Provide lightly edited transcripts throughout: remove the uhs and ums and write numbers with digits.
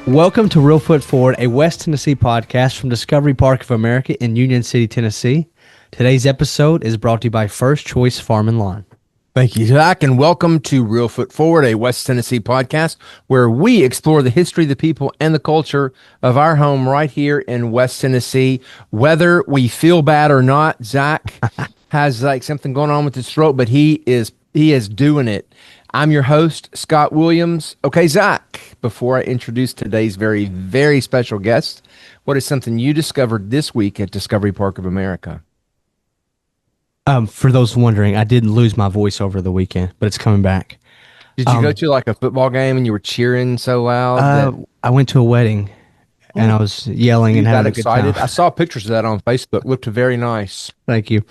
Welcome to Reelfoot Forward, a West Tennessee podcast from Discovery Park of America in Union City, Tennessee. Today's episode is brought to you by First Choice Farm and Lawn. Thank you, Zach, and welcome to Reelfoot Forward, a West Tennessee podcast where we explore the history, the people, and the culture of our home right here in West Tennessee. Whether we feel bad or not, Zach has like something going on with his throat, but he is doing it. I'm your host, Scott Williams. Okay, Zach, before I introduce today's very, very special guest, what is something you discovered this week at Discovery Park of America? For those wondering, I did lose my voice over the weekend, but it's coming back. Did you go to like a football game and you were cheering so loud? I went to a wedding and I was yelling and having a good time. I saw pictures of that on Facebook. Looked very nice. Thank you.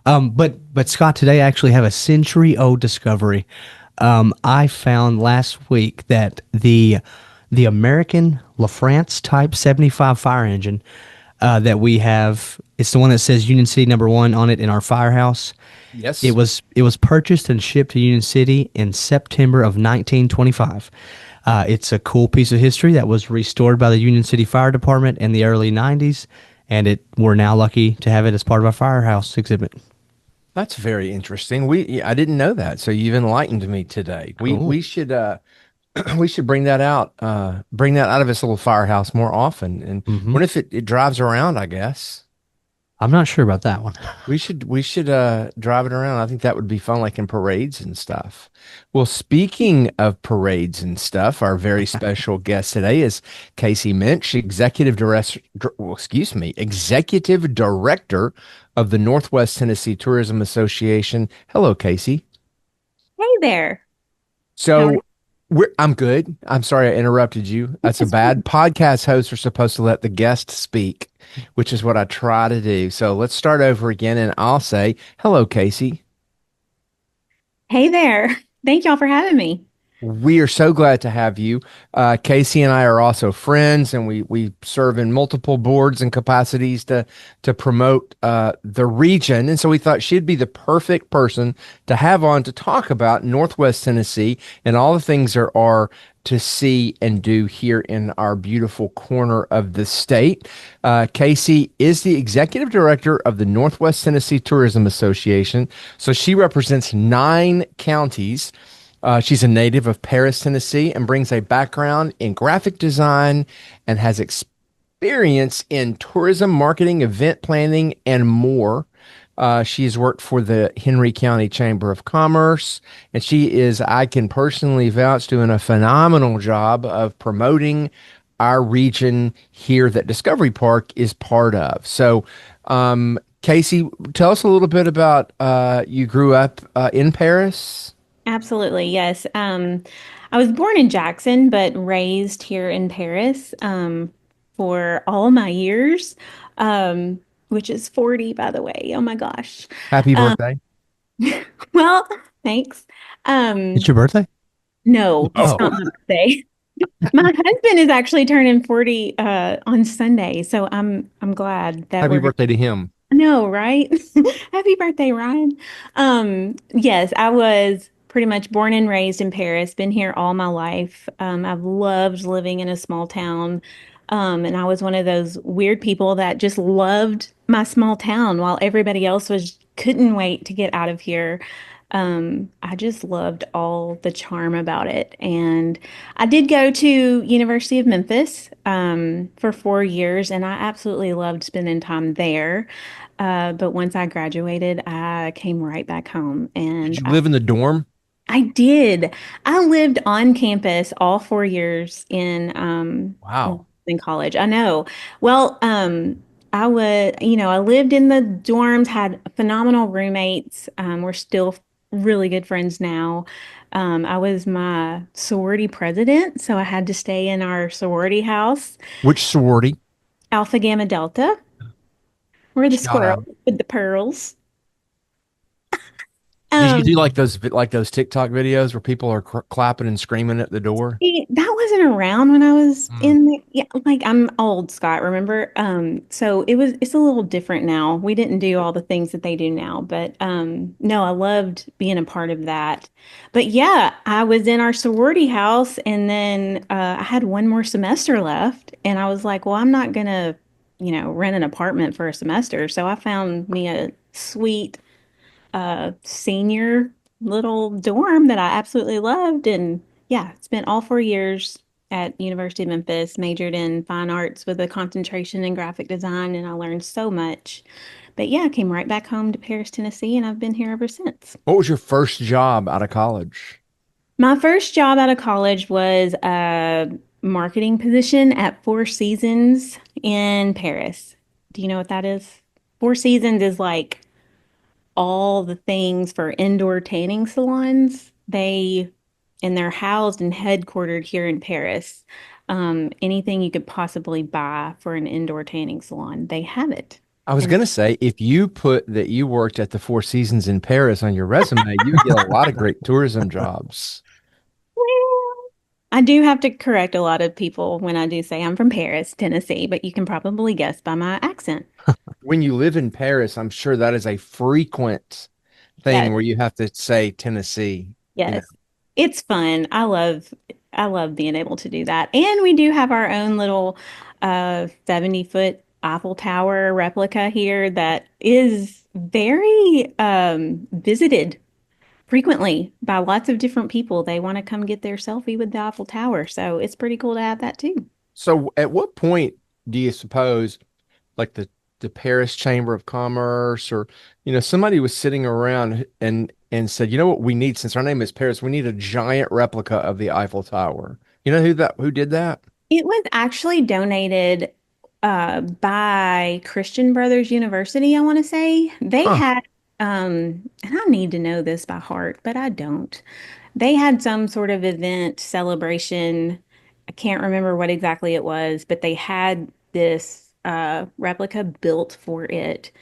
But Scott, today I actually have a century-old discovery. I found last week that the American LaFrance Type 75 fire engine that we have, it's the one that says Union City #1 on it in our firehouse. Yes. It was purchased and shipped to Union City in September of 1925. It's a cool piece of history that was restored by the Union City Fire Department in the early 90s, and we're now lucky to have it as part of our firehouse exhibit. That's very interesting. I didn't know that, so you've enlightened me today. We should we should bring that out of this little firehouse more often. And what if it drives around, I guess? I'm not sure about that one. We should drive it around. I think that would be fun, like in parades and stuff. Well, speaking of parades and stuff, our very special guest today is Kasey Muench, executive director of the Northwest Tennessee Tourism Association. Hello, Kasey. Hey there. So I'm good. I'm sorry I interrupted you. That's a bad podcast. Hosts are supposed to let the guest speak, which is what I try to do. So let's start over again, and I'll say, hello, Kasey. Hey there. Thank y'all for having me. We are so glad to have you. Kasey and I are also friends, and we serve in multiple boards and capacities to promote the region. And so we thought she'd be the perfect person to have on to talk about Northwest Tennessee and all the things there are to see and do here in our beautiful corner of the state. Kasey is the executive director of the Northwest Tennessee Tourism Association. So she represents 9 counties. She's a native of Paris, Tennessee, and brings a background in graphic design and has experience in tourism, marketing, event planning, and more. She has worked for the Henry County Chamber of Commerce, and she is, I can personally vouch, doing a phenomenal job of promoting our region here that Discovery Park is part of. So, Kasey, tell us a little bit about you grew up in Paris. Absolutely. Yes. I was born in Jackson, but raised here in Paris for all my years, which is 40, by the way. Oh my gosh. Happy birthday. Well, thanks. It's your birthday? No, it's not my birthday. My husband is actually turning 40 on Sunday, so I'm glad that Happy birthday to him. No, right? Happy birthday, Ryan. Yes, I was pretty much born and raised in Paris, been here all my life. I've loved living in a small town. And I was one of those weird people that just loved my small town while everybody else couldn't wait to get out of here. I just loved all the charm about it. And I did go to University of Memphis for 4 years, and I absolutely loved spending time there. But once I graduated, I came right back home. And Did you live in the dorm? I did. I lived on campus all 4 years Wow. in college. I know. Well, I lived in the dorms, had phenomenal roommates. We're still really good friends now. I was my sorority president, so I had to stay in our sorority house. Which sorority? Alpha Gamma Delta. We're the Shout squirrel out. with the pearls. Did you do like those TikTok videos where people are clapping and screaming at the door? That was wasn't around when I was in the, yeah, like I'm old, Scott, remember? So it's a little different now. We didn't do all the things that they do now, but no, I loved being a part of that. But yeah, I was in our sorority house and then I had one more semester left and I was like, well, I'm not gonna, rent an apartment for a semester. So I found me a sweet senior little dorm that I absolutely loved. And yeah, spent all 4 years at University of Memphis, majored in fine arts with a concentration in graphic design, and I learned so much. But yeah, I came right back home to Paris, Tennessee, and I've been here ever since. What was your first job out of college? My first job out of college was a marketing position at Four Seasons in Paris. Do you know what that is? Four Seasons is like all the things for indoor tanning salons. And they're housed and headquartered here in Paris. Anything you could possibly buy for an indoor tanning salon, they have it. I was And going to say, if you put that you worked at the Four Seasons in Paris on your resume, you would get a lot of great tourism jobs. well, I do have to correct a lot of people when I do say I'm from Paris, Tennessee, but you can probably guess by my accent. When you live in Paris, I'm sure that is a frequent thing Yes, where you have to say Tennessee, you know. yes. It's fun. I love being able to do that. And we do have our own little 70-foot Eiffel Tower replica here that is very visited frequently by lots of different people. They want to come get their selfie with the Eiffel Tower. So it's pretty cool to have that too. So at what point do you suppose like the Paris Chamber of Commerce or somebody was sitting around and said, you know what we need since our name is Paris, we need a giant replica of the Eiffel Tower. You know who did that? It was actually donated by Christian Brothers University, I want to say. They Huh. had, and I need to know this by heart, but I don't. They had some sort of event celebration. I can't remember what exactly it was, but they had this replica built for it.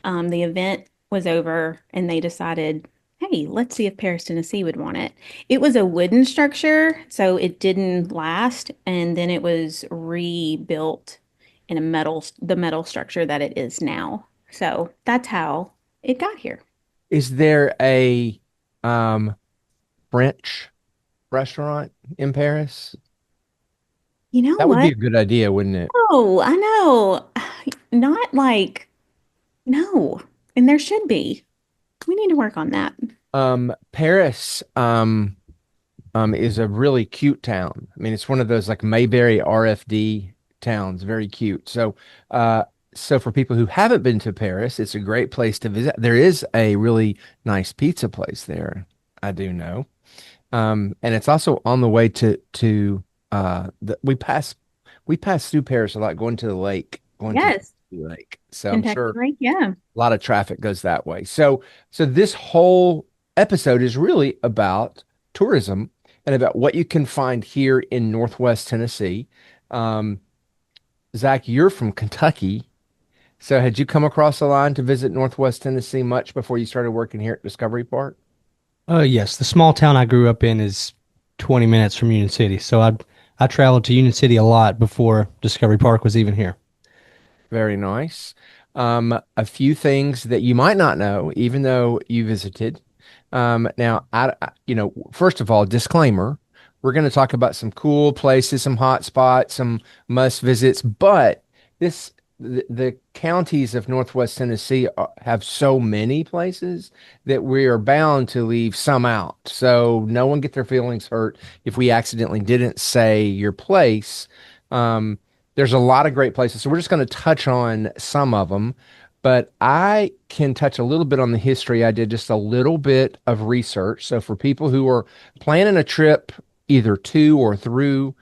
The event was over and they decided, hey, let's see if Paris, Tennessee would want it. It was a wooden structure, so it didn't last, and then it was rebuilt in the metal structure that it is now. So that's how it got here. Is there a um French restaurant in Paris? You know That would be what? a good idea, wouldn't it? Oh, I know. Not like, no. And there should be. We need to work on that. Paris is a really cute town. I mean, it's one of those like Mayberry RFD towns, very cute. So for people who haven't been to Paris, it's a great place to visit. There is a really nice pizza place there, I do know. And it's also on the way we pass through Paris a lot going to the lake, going to Yes. the lake. So I'm Kentucky sure Lake, yeah. a lot of traffic goes that way. So this whole episode is really about tourism and about what you can find here in Northwest Tennessee. Um, Zach, you're from Kentucky. So had you come across the line to visit Northwest Tennessee much before you started working here at Discovery Park? Yes, the small town I grew up in is 20 minutes from Union City. So I traveled to Union City a lot before Discovery Park was even here. Very nice. A few things that you might not know, even though you visited. Now, first of all, disclaimer, we're going to talk about some cool places, some hot spots, some must visits, but the counties of Northwest Tennessee have so many places that we are bound to leave some out. So no one get their feelings hurt if we accidentally didn't say your place. Um, there's a lot of great places. So we're just going to touch on some of them, but I can touch a little bit on the history. I did just a little bit of research. So for people who are planning a trip either to or through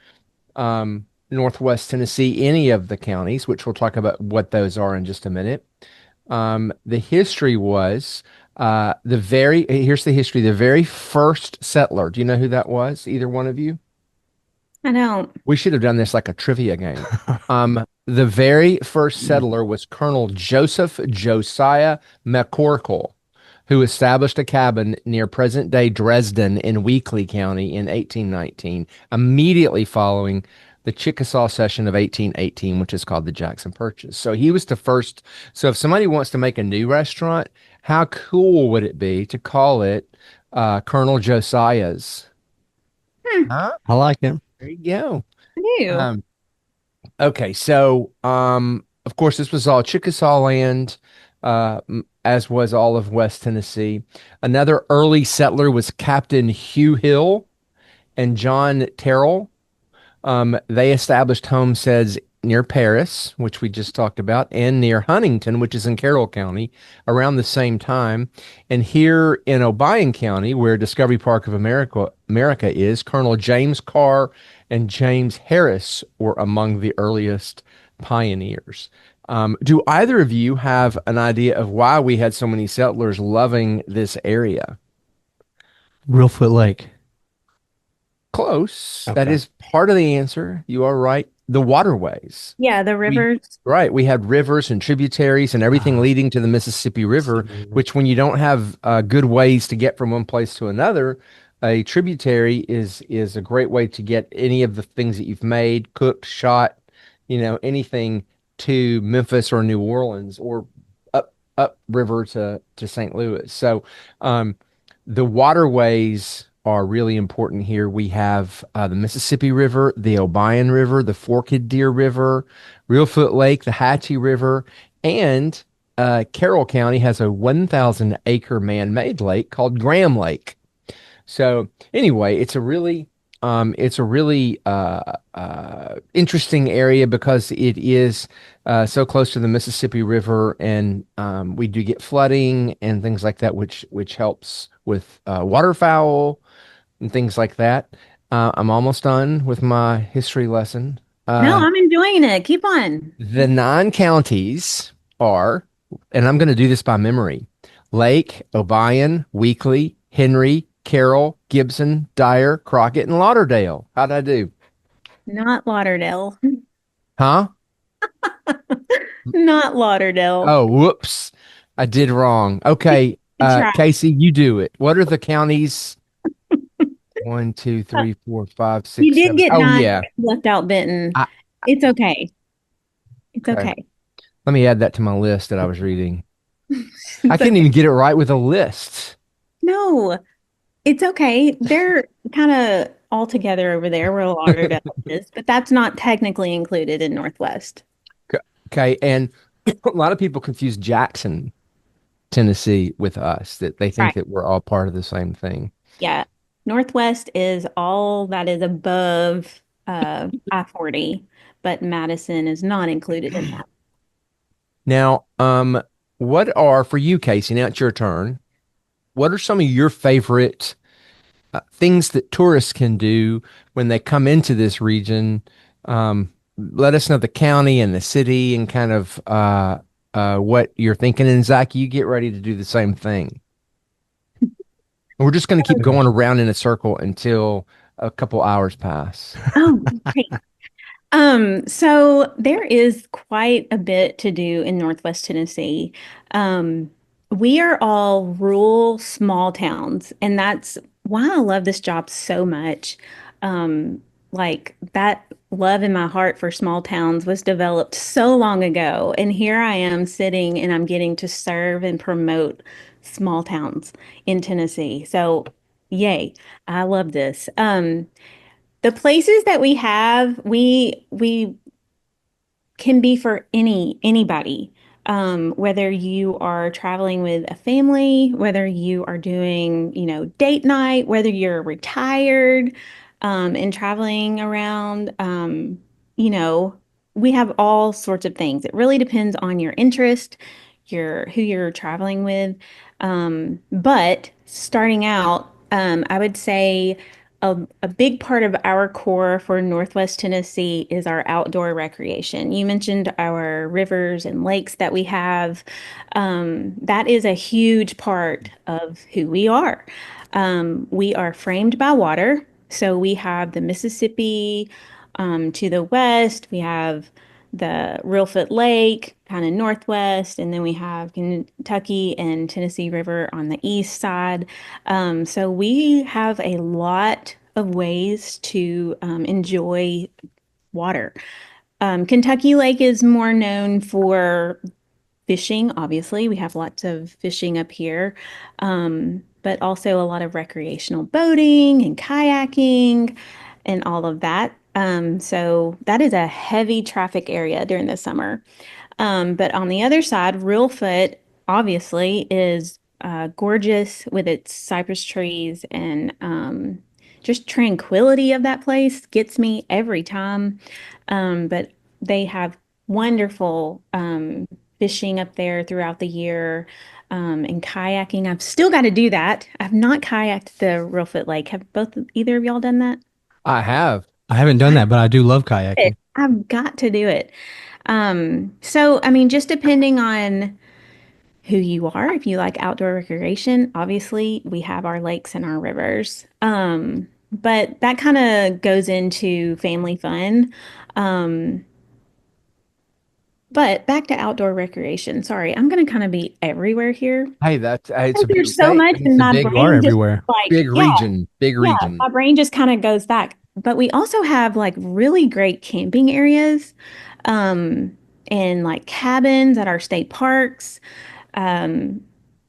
Northwest Tennessee, any of the counties, which we'll talk about what those are in just a minute. The history was here's the history. The very first settler. Do you know who that was? Either one of you? I don't. We should have done this like a trivia game. The very first settler was Colonel Joseph Josiah McCorkle, who established a cabin near present-day Dresden in Weakley County in 1819, immediately following the Chickasaw Session of 1818, which is called the Jackson Purchase. So he was the first. So if somebody wants to make a new restaurant, how cool would it be to call it Colonel Josiah's? Hmm, Huh? I like it. There you go. I do. Um, okay, so of course, this was all Chickasaw land, as was all of West Tennessee. Another early settler was Captain Hugh Hill and John Terrell. They established homesteads near Paris, which we just talked about, and near Huntington, which is in Carroll County, around the same time. And here in Obion County, where Discovery Park of America is, Colonel James Carr and James Harris were among the earliest pioneers. Do either of you have an idea of why we had so many settlers loving this area? Reelfoot Lake. Close. That Okay. is part of the answer. You are right. The waterways. Yeah, the We rivers. right. We had rivers and tributaries and everything Ah, leading to the Mississippi River, Mississippi River. which when you don't have good ways to get from one place to another, a tributary is a great way to get any of the things that you've made, cooked, shot, anything to Memphis or New Orleans or up river to St. Louis. So the waterways are really important here. We have the Mississippi River, the Obion River, the Forked Deer River, Reelfoot Lake, the Hatchie River, and Carroll County has a 1,000-acre man-made lake called Graham Lake. So anyway, it's a really interesting area because it is so close to the Mississippi River, and we do get flooding and things like that, which helps with waterfowl and things like that. I'm almost done with my history lesson. No, Uh, I'm enjoying it. Keep on. the nine counties are, and I'm going to do this by memory: Lake, Obion, Weakley, Henry, Carroll, Gibson, Dyer, Crockett, and Lauderdale. How'd I do? Not Lauderdale. Huh? Not Lauderdale. Oh, whoops. I did wrong. Okay. Good try. Casey, you do it. What are the counties? One, two, three, four, five, You six, did seven. get Oh, nine, yeah. left out Benton. I, It's okay. It's okay. okay. Let me add that to my list that I was reading. I It's couldn't okay. even get it right with a list. No, it's okay. They're kind of all together over there where Lauderdale is, but that's not technically included in Northwest. Okay. And a lot of people confuse Jackson, Tennessee with us, that they think Right. that we're all part of the same thing. Yeah. Northwest is all that is above I-40, but Madison is not included in that. Now, what are for you, Casey? Now it's your turn. What are some of your favorite things that tourists can do when they come into this region? Let us know the county and the city and kind of what you're thinking. And Zach, you get ready to do the same thing. We're just going to keep going around in a circle until a couple hours pass. Oh, great. So there is quite a bit to do in Northwest Tennessee. Um, we are all rural small towns, and that's why I love this job so much. Like that love in my heart for small towns was developed so long ago, and here I am sitting and I'm getting to serve and promote small towns in Tennessee. So, yay, I love this. The places that we have, we can be for anybody. Whether you are traveling with a family, whether you are doing, date night, whether you're retired, and traveling around, you know, we have all sorts of things. It really depends on your interest, your who you're traveling with. But starting out, I would say a big part of our core for Northwest Tennessee is our outdoor recreation. You mentioned our rivers and lakes that we have. That is a huge part of who we are. We are framed by water. So we have the Mississippi to the west. We have the Reelfoot Lake kind of northwest, and then we have Kentucky and Tennessee River on the east side. So we have a lot of ways to enjoy water. Kentucky Lake is more known for fishing, obviously. We have lots of fishing up here, but also a lot of recreational boating and kayaking and all of that. So that is a heavy traffic area during the summer. But on the other side, Reelfoot obviously is gorgeous with its cypress trees and just tranquility of that place gets me every time. But they have wonderful fishing up there throughout the year and kayaking. I've still got to do that. I've not kayaked the Reelfoot Lake. Have both either of y'all done that? I have. I haven't done that, but I do love kayaking. I've got to do it. So I mean, just depending on who you are, if you like outdoor recreation, obviously we have our lakes and our rivers. But that kind of goes into family fun. Um, but back to outdoor recreation. Sorry, I'm going to kind of be everywhere here. Hey, that's it's a big There's so state. much, It's and a my You are brain just everywhere. like, big yeah, region. Big yeah, region. my brain just kind of goes back. But we also have like really great camping areas, um, and like cabins at our state parks. Um,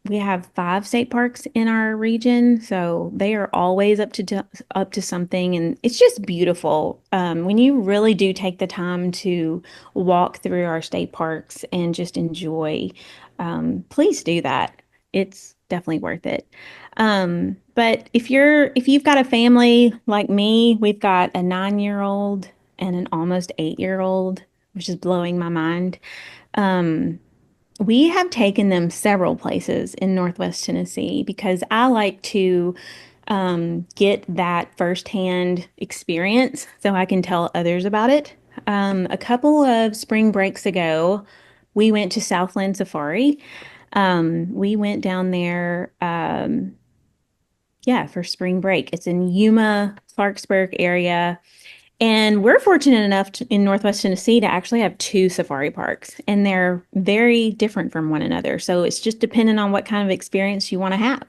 we have 5 state parks in our region, so they are always up to something, and it's just beautiful. When you really do take the time to walk through our state parks and just enjoy, please do that. It's definitely worth it. But if you've got a family like me, we've got a 9-year-old and an almost 8-year-old, which is blowing my mind. Um, we have taken them several places in Northwest Tennessee because I like to get that firsthand experience so I can tell others about it. A couple of spring breaks ago, we went to Southland Safari. We went down there, yeah, for spring break. It's in Yuma, Clarksburg area. And we're fortunate enough in Northwest Tennessee to actually have 2 safari parks, and they're very different from one another. So it's just depending on what kind of experience you want to have.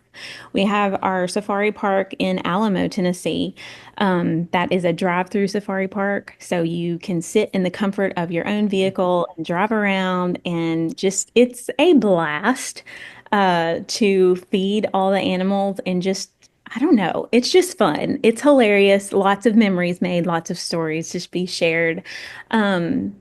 We have our safari park in Alamo, Tennessee. That is a drive-through safari park. So you can sit in the comfort of your own vehicle and drive around, and just it's a blast to feed all the animals and just I don't know. It's just fun. It's hilarious. Lots of memories made, lots of stories just be shared. Um,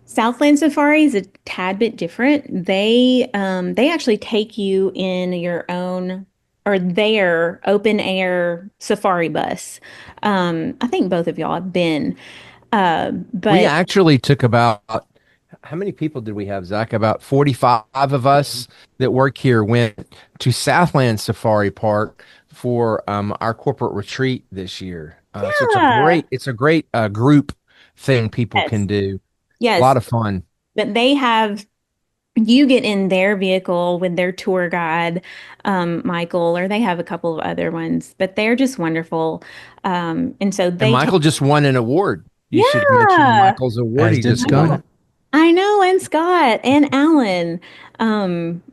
Southland Safari is a tad bit different. They actually take you in your own or their open air safari bus. I think both of y'all have been. We But actually took about how many people did we have, Zach? About 45 of us that work here went to Southland Safari Park for our corporate retreat this year. So yeah, it's a great group thing people can yes, do. A yes. lot of fun. But they have you get in their vehicle with their tour guide, Michael, or they have a couple of other ones, but they're just wonderful. And so And they take, Michael just won an award. You should mention yeah, Michael's award As he did just I won. Scott. know, I know, and Scott and Alan.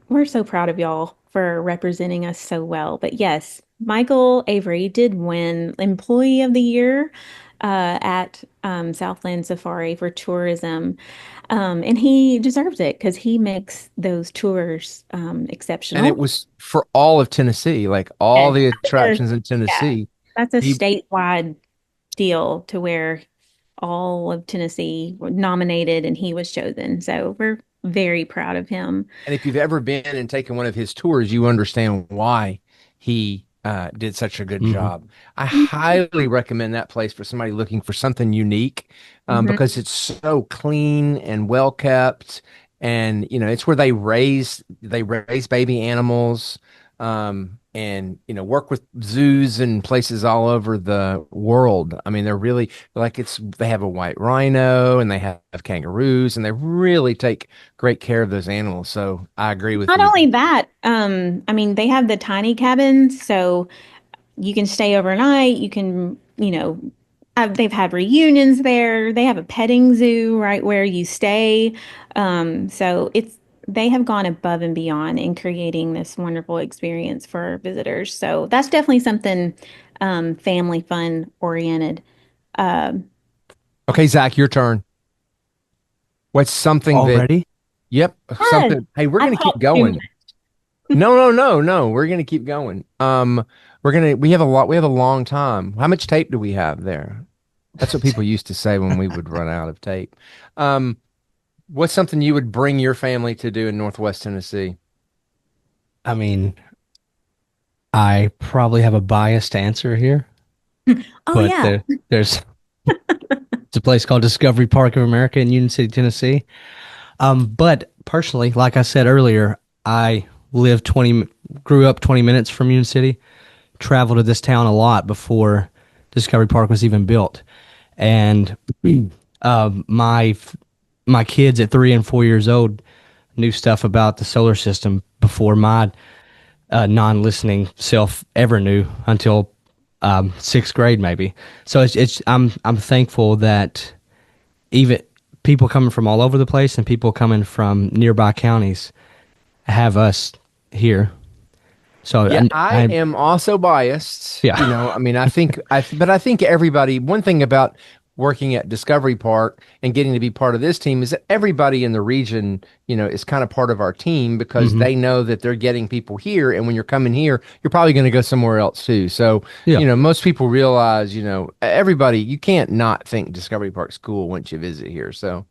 We're so proud of y'all for representing us so well. But yes, Michael Avery did win Employee of the Year at Southland Safari for tourism. And he deserves it because he makes those tours And it exceptional. was for all of Tennessee, like all Yes, the that's attractions in yeah, Tennessee. that's a He statewide deal to where all of Tennessee were nominated and he was chosen. So we're very proud of him. And if you've ever been and taken one of his tours, you understand why he did such a good Hmm. job. I highly recommend that place for somebody looking for something unique Mhm. because it's so clean and well kept. And it's where they raise baby animals, and work with zoos and places all over the world. I mean, they're really like they have a white rhino and they have kangaroos and they really take great care of those animals. So I agree with Not you. only that, I mean, they have the tiny cabins, so you can stay overnight. You can, they've had reunions there. They have a petting zoo right where you stay. So they have gone above and beyond in creating this wonderful experience for visitors. So that's definitely something family fun oriented. Um, Okay, Zach, your turn. What's something that, Already? yep, yes, something. Hey, we're I going to keep talked too going. much. No, no, no, no. We're going to keep going. We have a lot, we have a long time. How much tape do we have there? That's what people used to say when we would run out of tape. Um, what's something you would bring your family to do in Northwest Tennessee? I mean, I probably have a biased answer here, Oh but yeah. there's it's a place called Discovery Park of America in Union City, Tennessee. But personally, like I said earlier, I lived 20, grew up 20 minutes from Union City, traveled to this town a lot before Discovery Park was even built. And my my kids at 3 and 4 years old knew stuff about the solar system before my non-listening self ever knew until sixth grade, maybe. So I'm thankful that even people coming from all over the place and people coming from nearby counties have us here. So Yeah, I I am also biased. yeah. I mean, but I think everybody, one thing about working at Discovery Park and getting to be part of this team is that everybody in the region, is kind of part of our team because Hmm. they know that they're getting people here. And when you're coming here, you're probably going to go somewhere else too. So, Yeah. most people realize, everybody, you can't not think Discovery Park's cool once you visit here. So,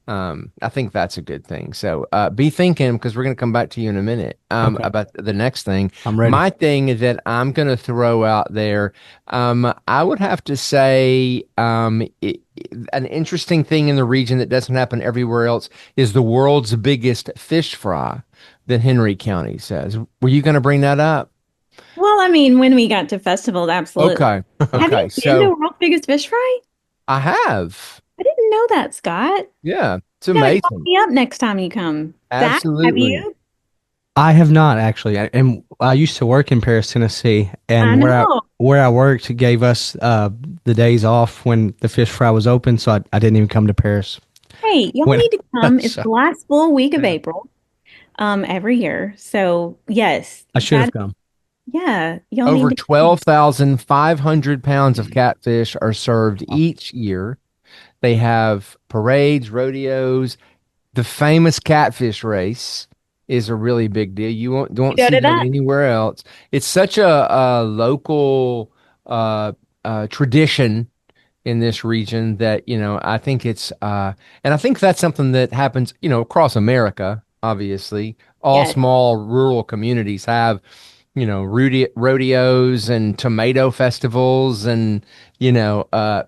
I think that's a good thing. So, be thinking because we're going to come back to you in a minute, Okay. about the next thing. I'm ready. My thing that I'm going to throw out there, I would have to say, an interesting thing in the region that doesn't happen everywhere else is the world's biggest fish fry that Henry County says. Were you going to bring that up? Well, I mean, when we got to festivals, absolutely. Okay. Have you Okay. been to So World's Biggest Fish Fry? I have. I didn't know that, Scott. Yeah. It's You gotta call amazing. me up next time you come. Zach, have Absolutely. you? I have not actually, and I used to work in Paris, Tennessee, I and know. where I worked gave us the days off when the fish fry was open, so I didn't even come to Paris. Hey, y'all When need to come. It's so, the last full week of yeah, April, every year. So yes, I should have that come. yeah, y'all need Over to come. 12,500 pounds of catfish are served each year. They have parades, rodeos. The famous catfish race is a really big deal. You You don't go see to that that? anywhere else. It's such a local uh, tradition in this region that I think and I think that's something that happens across America. Obviously, all Yes, small rural communities have rodeos and tomato festivals and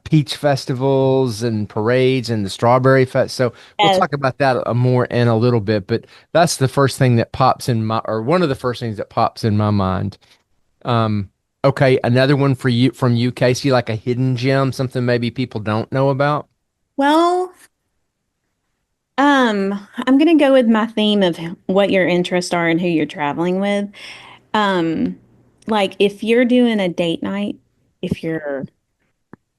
peach festivals and parades and the strawberry fest. So we'll yes. talk about that more in a little bit, but that's the first thing that pops in my or one of the first things that pops in my mind. um okay, another one for you from you, Casey, like a hidden gem, something maybe people don't know about. Well, I'm gonna go with my theme of what your interests are and who you're traveling with. Um, like if you're doing a date night, if you're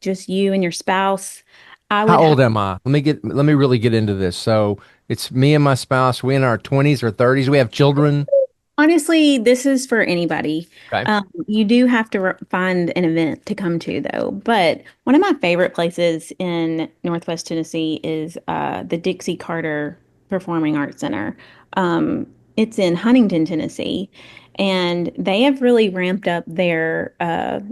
just you and your spouse, I How would old am I? Let me really get into this. So it's me and my spouse. We in our 20s or 30s. We have children. honestly, this is for anybody. Okay. You do have to find an event to come to, though. But one of my favorite places in Northwest Tennessee is the Dixie Carter Performing Arts Center. It's in Huntington, Tennessee, and they have really ramped up their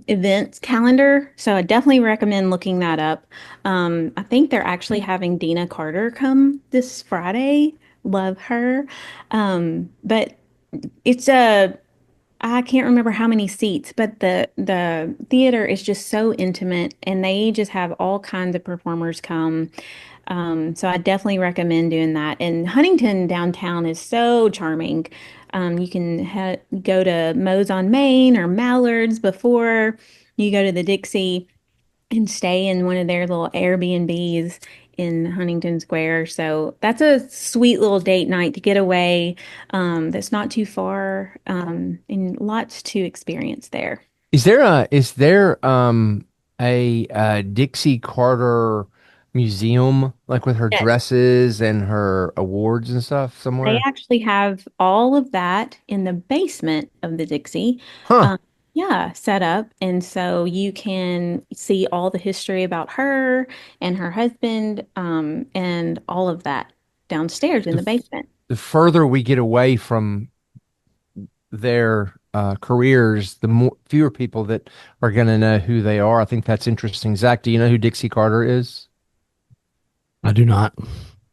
events calendar. So I definitely recommend looking that up. I think they're actually having Dina Carter come this Friday. Love her. But it's a I can't remember how many seats, but the theater is just so intimate and they just have all kinds of performers come. So I definitely recommend doing that. And Huntington downtown is so charming. You can go to Moe's on Main or Mallard's before you go to the Dixie and stay in one of their little Airbnbs in Huntington Square. So that's a sweet little date night to get away. That's not too far, and lots to experience there. Is there a Dixie Carter museum, like with her Yes. dresses and her awards and stuff They somewhere? actually have all of that in the basement of the Dixie. Huh. Um, yeah, set up. And so you can see all the history about her and her husband, and all of that downstairs in The, the basement. the further we get away from their careers, the more fewer people that are going to know who they are. I think that's interesting. Zach, do you know who Dixie Carter is? I do not.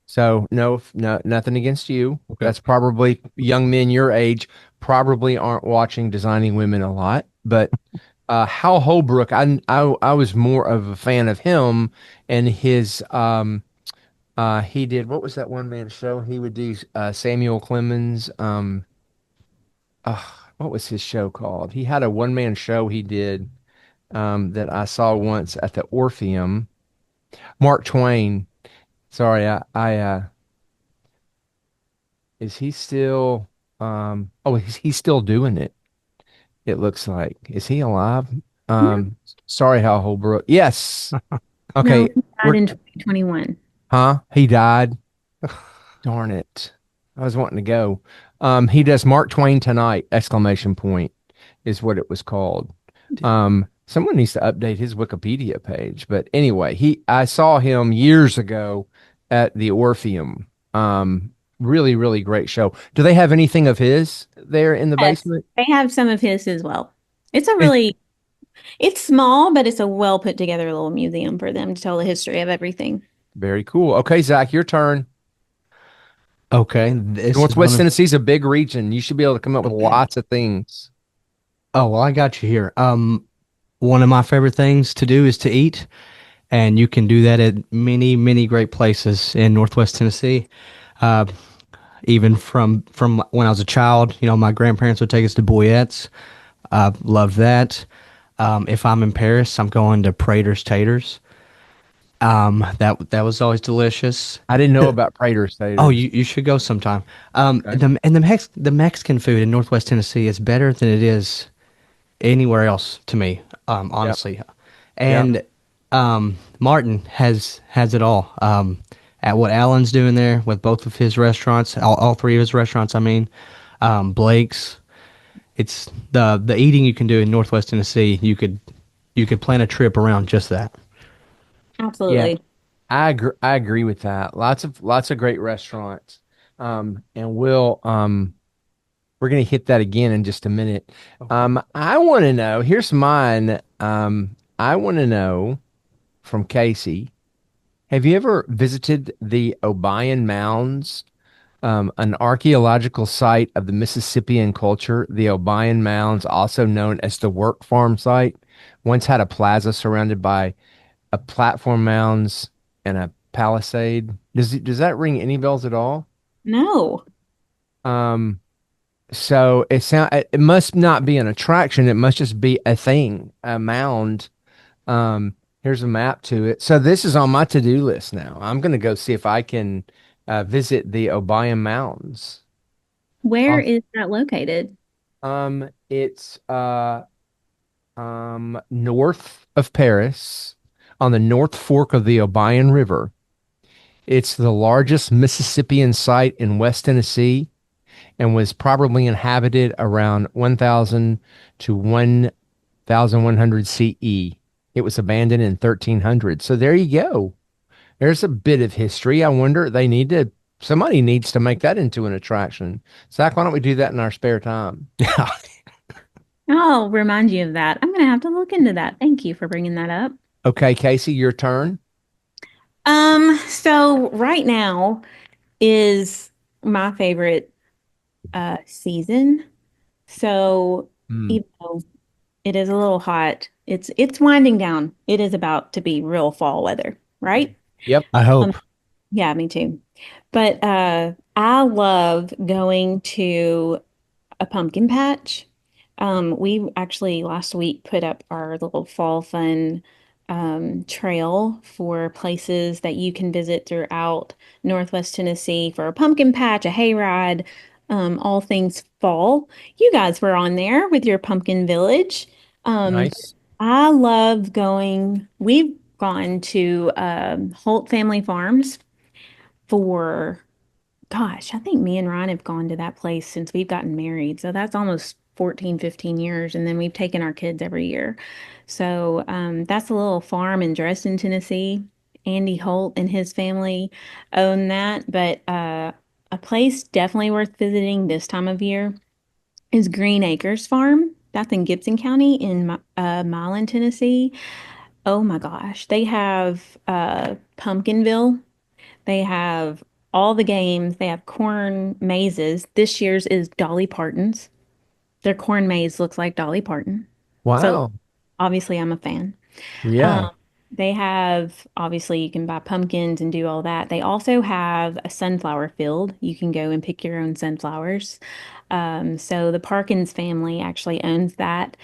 So no, no, nothing against you. Okay. That's probably young men your age probably aren't watching Designing Women a lot, but Hal Holbrook, I was more of a fan of him and his he did what was that one man show he would do Samuel Clemens uh, what was his show called? He had a one man show he did that I saw once at the Orpheum. Mark Twain. Sorry, I is he still oh he's still doing it. It looks like. Is he alive? No, Sorry, Hal Holbrook. Yes. no, Okay. he died We're in 2021. huh? He died. Darn it. I was wanting to go. He does Mark Twain tonight, exclamation point, is what it was called. Someone needs to update his Wikipedia page. But anyway, I saw him years ago at the Orpheum. Really, really great show. Do they have anything of his there in the Yes, basement? they have some of his as well. It's a It's really, it's small, but it's a well put together little museum for them to tell the history of everything. very cool. Okay, Zach, your turn. Okay. This is one Northwest of, Tennessee's a big region. You should be able to come up with lots of things. oh, well, I got you here. One of my favorite things to do is to eat, and you can do that at many, many great places in Northwest Tennessee. Uh, Even from when I was a child, my grandparents would take us to Boyette's. Love that. If I'm in Paris, I'm going to Prater's Taters. That was always delicious. I didn't know The, about Prater oh, Staters. you should go sometime. Okay. The Mexican food in Northwest Tennessee is better than it is anywhere else to me. Yep. Honestly, Yep. and Martin has it all. At what Alan's doing there with both of his restaurants, all three of his restaurants. I mean, Blake's. It's the eating you can do in Northwest Tennessee. You could plan a trip around just that. Yeah. Absolutely. I agree with that. Lots of great restaurants. And we're gonna hit that again in just a minute. Okay. I want to know, here's mine. I want to know from Casey, have you ever visited the Obion Mounds? An archaeological site of the Mississippian culture, the Obion Mounds, also known as the Work Farm site, once had a plaza surrounded by a platform mounds and a palisade. Does that ring any bells at all? No. Um, so it must not be an attraction. It must just be a thing, a mound. Here's a map to it. So this is on my to-do list now. I'm gonna go see if I can visit the Obion Mounds. Where Um, is that located? it's north of Paris on the North Fork of the Obion River. It's the largest Mississippian site in West Tennessee and was probably inhabited around 1000 to 1100 CE. It was abandoned in 1300. So there you go. There's a bit of history. I wonder somebody needs to make that into an attraction. Zach, why don't we do that in our spare time? Yeah. I'll remind you of that. I'm going to have to look into that. Thank you for bringing that up. Okay, Casey, your turn. So right now is my favorite season. So Hmm. even though it is a little hot, it's winding down. It is about to be real fall weather, right? Yep. I Um, hope. yeah, me too. But I love going to a pumpkin patch. We actually last week put up our little fall fun trail for places that you can visit throughout Northwest Tennessee for a pumpkin patch, a hayride, all things fall. You guys were on there with your pumpkin village. Um, Nice. I love going. We've gone to Holt Family Farms for, gosh, I think me and Ryan have gone to that place since we've gotten married. So that's almost 14, 15 years. And then we've taken our kids every year. So that's a little farm in Dresden, Tennessee. Andy Holt and his family own that. But a place definitely worth visiting this time of year is Green Acres Farm. That's in Gibson County in Milan, Tennessee. Oh my gosh. They have Pumpkinville. They have all the games. They have corn mazes. This year's is Dolly Parton's. Their corn maze looks like Dolly Parton. So Wow. obviously I'm a fan. Yeah. Um, they have, obviously, you can buy pumpkins and do all that. They also have a sunflower field. You can go and pick your own sunflowers. So the Parkins family actually owns that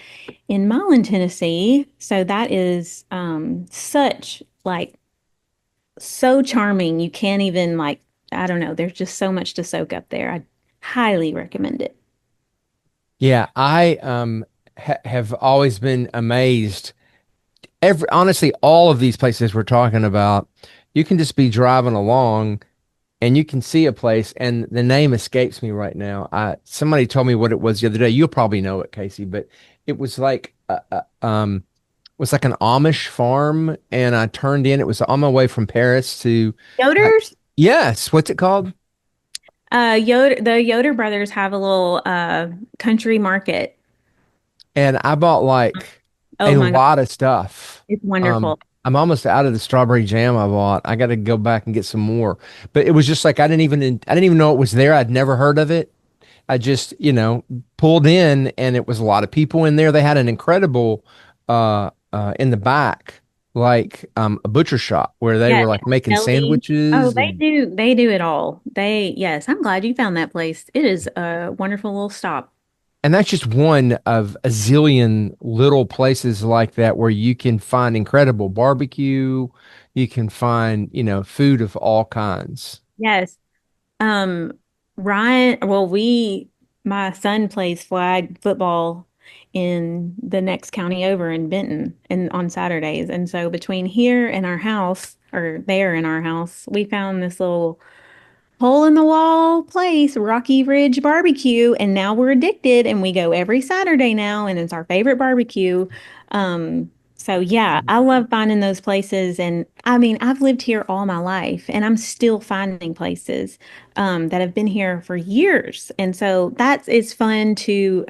in Milan, Tennessee. So that is such like so charming. You can't even like, I don't know, there's just so much to soak up there. I highly recommend it. Yeah, I have always been amazed. Every honestly, all of these places we're talking about, you can just be driving along and you can see a place, and the name escapes me right now. I Somebody told me what it was the other day. You'll probably know it, Casey, but it was like was like an Amish farm, and I turned in. It was on my way from Paris to uh, Yoders? yes, what's it called? The Yoder brothers have a little country market. And I bought like Oh a my God, lot of stuff. it's wonderful. I'm almost out of the strawberry jam I bought. I got to go back and get some more. But it was just like I didn't even know it was there. I'd never heard of it. I just, pulled in and it was a lot of people in there. They had an incredible in the back, like a butcher shop where they Yeah, were like making Ellie. Oh, sandwiches they and do. They do it all. Yes, I'm glad you found that place. It is a wonderful little stop. that's just one of a zillion little places like that where you can find incredible barbecue. You can find, food of all kinds. Yes. Um, Ryan, my son plays flag football in the next county over in Benton and on Saturdays. And so between here and our house, or there in our house, we found this little hole in the wall place, Rocky Ridge Barbecue, and now we're addicted and we go every Saturday now and it's our favorite barbecue. So yeah, I love finding those places and I mean, I've lived here all my life and I'm still finding places that have been here for years. And so it's fun to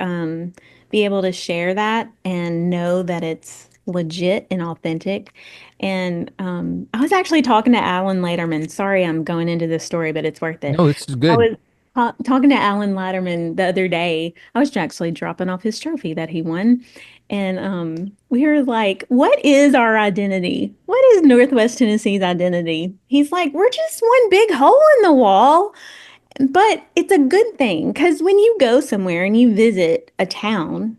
be able to share that and know that it's legit and authentic. And I was actually talking to Alan Laderman. Sorry, I'm going into this story, but it's worth it. No, this is I good. was talking to Alan Laderman the other day. I was actually dropping off his trophy that he won. And we were like, what is our identity? What is Northwest Tennessee's identity? He's like, we're just one big hole in the wall. But it's a good thing because when you go somewhere and you visit a town,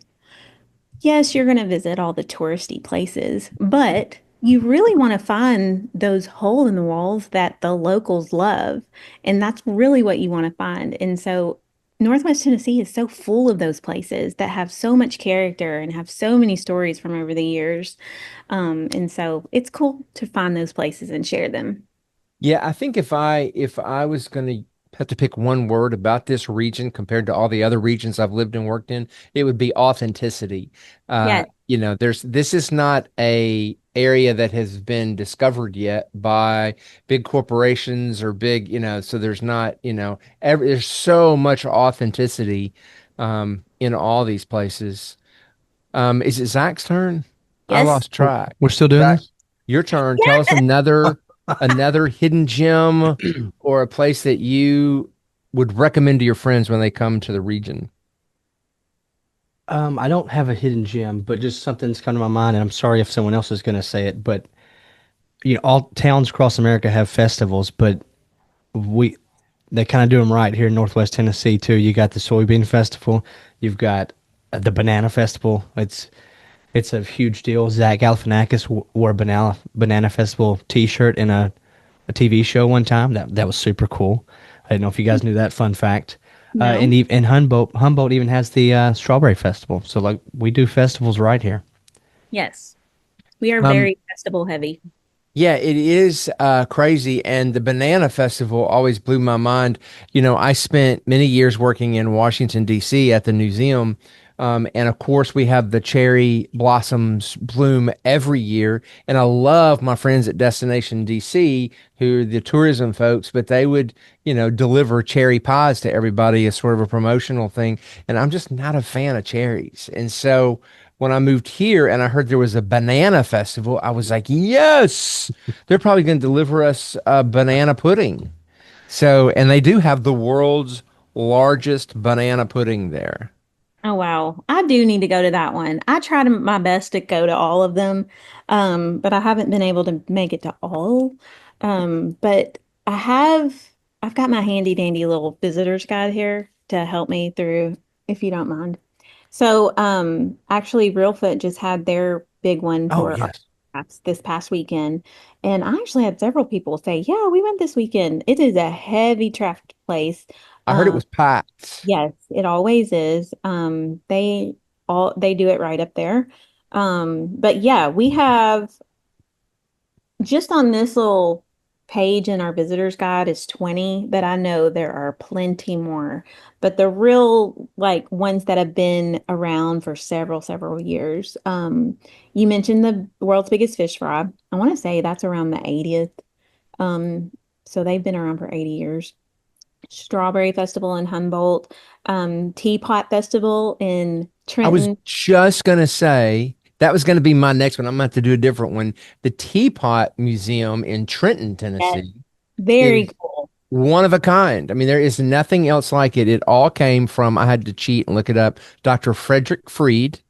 yes, you're going to visit all the touristy places, but you really want to find those hole in the walls that the locals love. And that's really what you want to find. And so Northwest Tennessee is so full of those places that have so much character and have so many stories from over the years. And so it's cool to find those places and share them. Yeah, I think if I was going to have to pick one word about this region compared to all the other regions I've lived and worked in, it would be authenticity. Yes, This is not a area that has been discovered yet by big corporations or big, so there's not, there's so much authenticity in all these places. Is it Zach's turn? I yes, lost track. We're still doing Zach, this? your turn. Tell us another hidden gem or a place that you would recommend to your friends when they come to the region. I don't have a hidden gem, but just something's come to my mind, and I'm sorry if someone else is going to say it, but all towns across America have festivals, but we they kind of do them right here in Northwest Tennessee too. You got the soybean festival, you've got the banana festival. It's a huge deal. Zach Galifianakis wore a banana festival T-shirt in a TV show one time. That was super cool. I didn't know if you guys knew that fun fact. no. And Humboldt even has the strawberry festival. So like we do festivals right here. Yes, we are Um, very festival heavy. Yeah, it is crazy. And the Banana Festival always blew my mind. I spent many years working in Washington, D.C. at the museum. And of course, we have the cherry blossoms bloom every year. And I love my friends at Destination DC, who are the tourism folks, but they would, deliver cherry pies to everybody as sort of a promotional thing. And I'm just not a fan of cherries. And so, when I moved here and I heard there was a banana festival, I was like, yes, they're probably going to deliver us banana pudding. So, and they do have the world's largest banana pudding there. Oh wow. I do need to go to that one. I try my best to go to all of them. But I haven't been able to make it to all. But I have I've got my handy dandy little visitor's guide here to help me through if you don't mind. So actually Reelfoot just had their big one Oh, for yes. this past weekend. And I actually had several people say, yeah, we went this weekend. It is a heavy trafficked place. I heard it Um, was packed. Yes, it always is. They do it right up there. But yeah, we have just on this little page in our visitors guide is 20, but I know there are plenty more. But the real like ones that have been around for several years. You mentioned the world's biggest fish fry. I want to say that's around the 80th. Um, so they've been around for 80 years. Strawberry Festival in Humboldt, Teapot Festival in I was Trenton. just going to say that was going to be my next one. I'm going to have to do a different one. The Teapot Museum in Trenton, Yes, Tennessee very is cool. one of a kind. I mean, there is nothing else like it. It all came from, I had to cheat and look it up, Dr. Frederick Freed,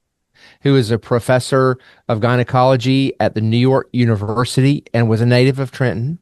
who is a professor of gynecology at the New York University and was a native of Trenton.